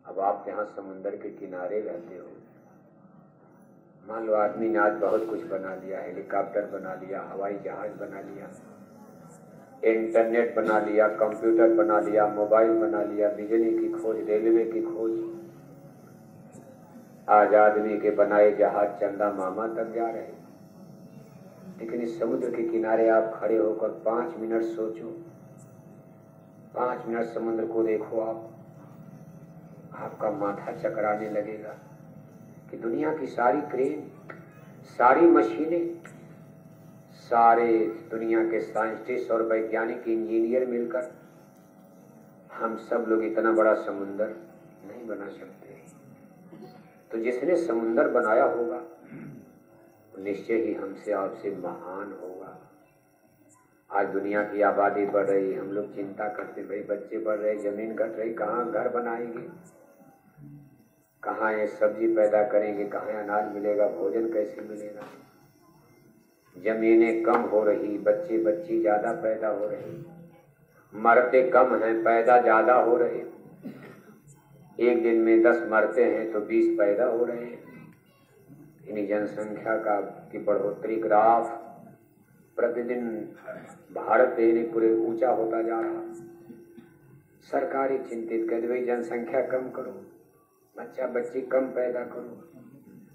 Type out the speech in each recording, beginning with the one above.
अब आप यहाँ समुंदर के किनारे रहते हो, मान लो आदमी ने आज बहुत कुछ बना लिया, हेलीकॉप्टर बना लिया, हवाई जहाज बना लिया, इंटरनेट बना लिया, कंप्यूटर बना लिया, मोबाइल बना लिया, बिजली की खोज, रेलवे की खोज। आज आदमी के बनाए जहाज चंदा मामा तक जा रहे, लेकिन इस समुद्र के किनारे आप खड़े होकर 5 मिनट सोचो, 5 मिनट समुद्र को देखो, आपका माथा चकराने लगेगा कि दुनिया की सारी क्रेन, सारी मशीनें, सारे दुनिया के साइंटिस्ट और वैज्ञानिक इंजीनियर मिलकर हम सब लोग इतना बड़ा समुंदर नहीं बना सकते। तो जिसने समुंदर बनाया होगा निश्चय ही हमसे आपसे महान होगा। आज दुनिया की आबादी बढ़ रही, हम लोग चिंता करते, भाई बच्चे बढ़ रहे, जमीन घट रही, कहाँ घर बनाएंगे, कहाँ ये सब्जी पैदा करेंगे, कहाँ अनाज मिलेगा, भोजन कैसे मिलेगा। जमीनें कम हो रही, बच्चे बच्ची ज्यादा पैदा हो रहे, मरते कम हैं, पैदा ज्यादा हो रहे। एक दिन में 10 मरते हैं तो 20 पैदा हो रहे हैं। इन्हीं जनसंख्या का की बढ़ोतरी ग्राफ प्रतिदिन भारत पूरे ऊंचा होता जा रहा। सरकार चिंतित कर भाई जनसंख्या कम करो, बच्चा बच्ची कम पैदा करो,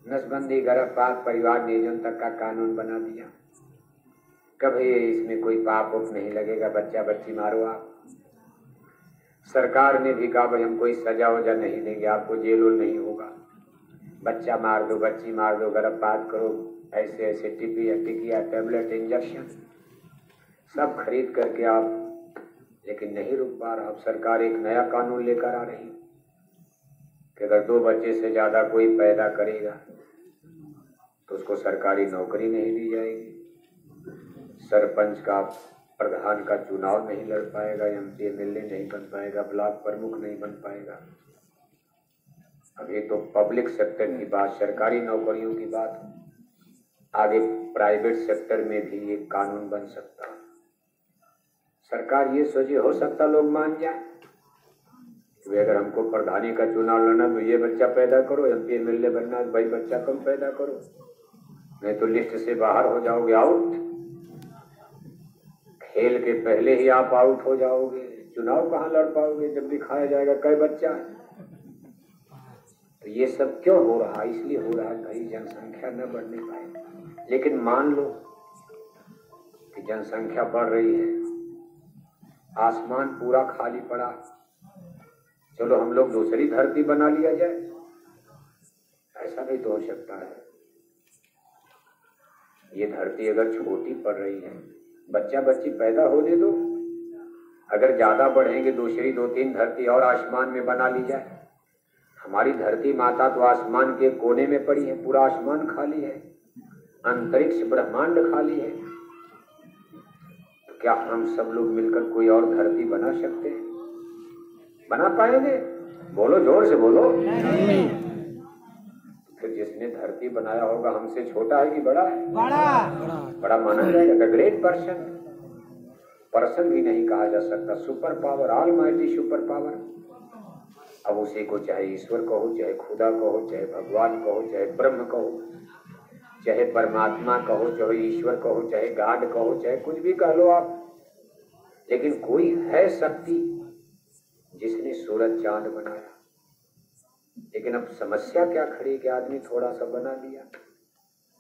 नसबंदी गर्भपात परिवार नियोजन तक का कानून बना दिया। कभी इसमें कोई पाप उप नहीं लगेगा, बच्चा बच्ची मारो आप। सरकार ने भी कहा भाई हम कोई सजा वजा नहीं देंगे, आपको जेल वोल नहीं होगा, बच्चा मार दो, बच्ची मार दो, गर्भपात करो, ऐसे ऐसे टिकिया टेबलेट इंजेक्शन सब खरीद करके आप, लेकिन नहीं रुक पा रहा। अब सरकार एक नया कानून लेकर आ रही कि अगर 2 बच्चे से ज्यादा कोई पैदा करेगा तो उसको सरकारी नौकरी नहीं दी जाएगी, सरपंच का प्रधान का चुनाव नहीं लड़ पाएगा, एमपी एमएलए नहीं बन पाएगा, ब्लॉक प्रमुख नहीं बन पाएगा। अभी तो पब्लिक सेक्टर की बात, सरकारी नौकरियों की बात, आगे प्राइवेट सेक्टर में भी ये कानून बन सकता। सरकार ये सोचे हो सकता लोग मान जाए कि अगर हमको प्रधानी का चुनाव लड़ना तो ये बच्चा पैदा करो, एमपी एमएलए बनना तो भाई बच्चा कम पैदा करो, नहीं तो लिस्ट से बाहर हो जाओगे, आउट। खेल के पहले ही आप आउट हो जाओगे, चुनाव कहाँ लड़ पाओगे जब दिखाया जाएगा कई बच्चा है। तो ये सब क्यों हो रहा? इसलिए हो रहा है भाई जनसंख्या न बढ़ने पाए। लेकिन मान लो कि जनसंख्या बढ़ रही है, आसमान पूरा खाली पड़ा, चलो हम लोग दूसरी धरती बना लिया जाए, ऐसा नहीं तो हो सकता है। ये धरती अगर छोटी पड़ रही है, बच्चा बच्ची पैदा होने दो, अगर ज्यादा बढ़ेंगे दूसरी 2-3 धरती और आसमान में बना ली जाए। हमारी धरती माता तो आसमान के कोने में पड़ी है, पूरा आसमान खाली है, अंतरिक्ष ब्रह्मांड खाली है। तो क्या हम सब लोग मिलकर कोई और धरती बना सकते हैं? बना पाएंगे? बोलो, जोर से बोलो। फिर जिसने धरती बनाया होगा हमसे छोटा है कि बड़ा है? बड़ा माना जाएगा। द ग्रेट पर्सन, पर्सन भी नहीं कहा जा सकता, super power, almighty super power. अब उसी को चाहे ईश्वर कहो, चाहे खुदा कहो, चाहे भगवान कहो, चाहे ब्रह्म कहो, चाहे परमात्मा कहो, चाहे ईश्वर कहो, चाहे गॉड कहो, चाहे कुछ भी कह लो आप, लेकिन कोई है शक्ति जिसने सूरज चांद बनाया। लेकिन अब समस्या क्या खड़ी कि आदमी थोड़ा सा बना लिया,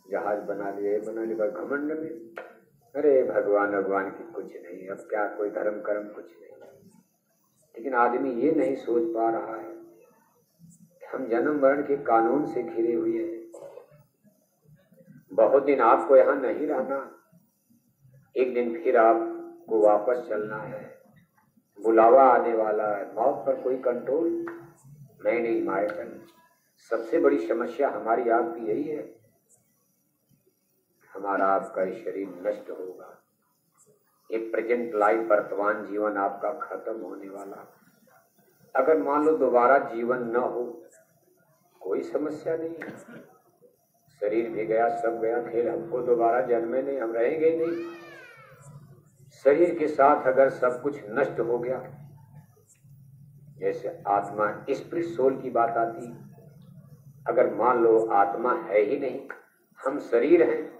जहाज बना लिया, बना लिया, घमंड में, अरे भगवान की कुछ नहीं, अब क्या कोई धर्म कर्म कुछ नहीं। लेकिन आदमी ये नहीं सोच पा रहा है कि हम जन्म मरण के कानून से घिरे हुए हैं। बहुत दिन आपको यहाँ नहीं रहना, एक दिन फिर आपको वापस चलना है, बुलावा आने वाला है, मौत पर कोई कंट्रोल नहीं मायटन। सबसे बड़ी समस्या हमारी आपकी यही है, हमारा आपका शरीर नष्ट होगा, ये प्रेजेंट लाइफ, वर्तमान जीवन आपका खत्म होने वाला। अगर मान लो दोबारा जीवन न हो, कोई समस्या नहीं है, शरीर भी गया, सब गया, खेल हमको दोबारा जन्मे नहीं, हम रहेंगे नहीं। शरीर के साथ अगर सब कुछ नष्ट हो गया, जैसे आत्मा स्पिरिट सोल की बात आती, अगर मान लो आत्मा है ही नहीं, हम शरीर हैं,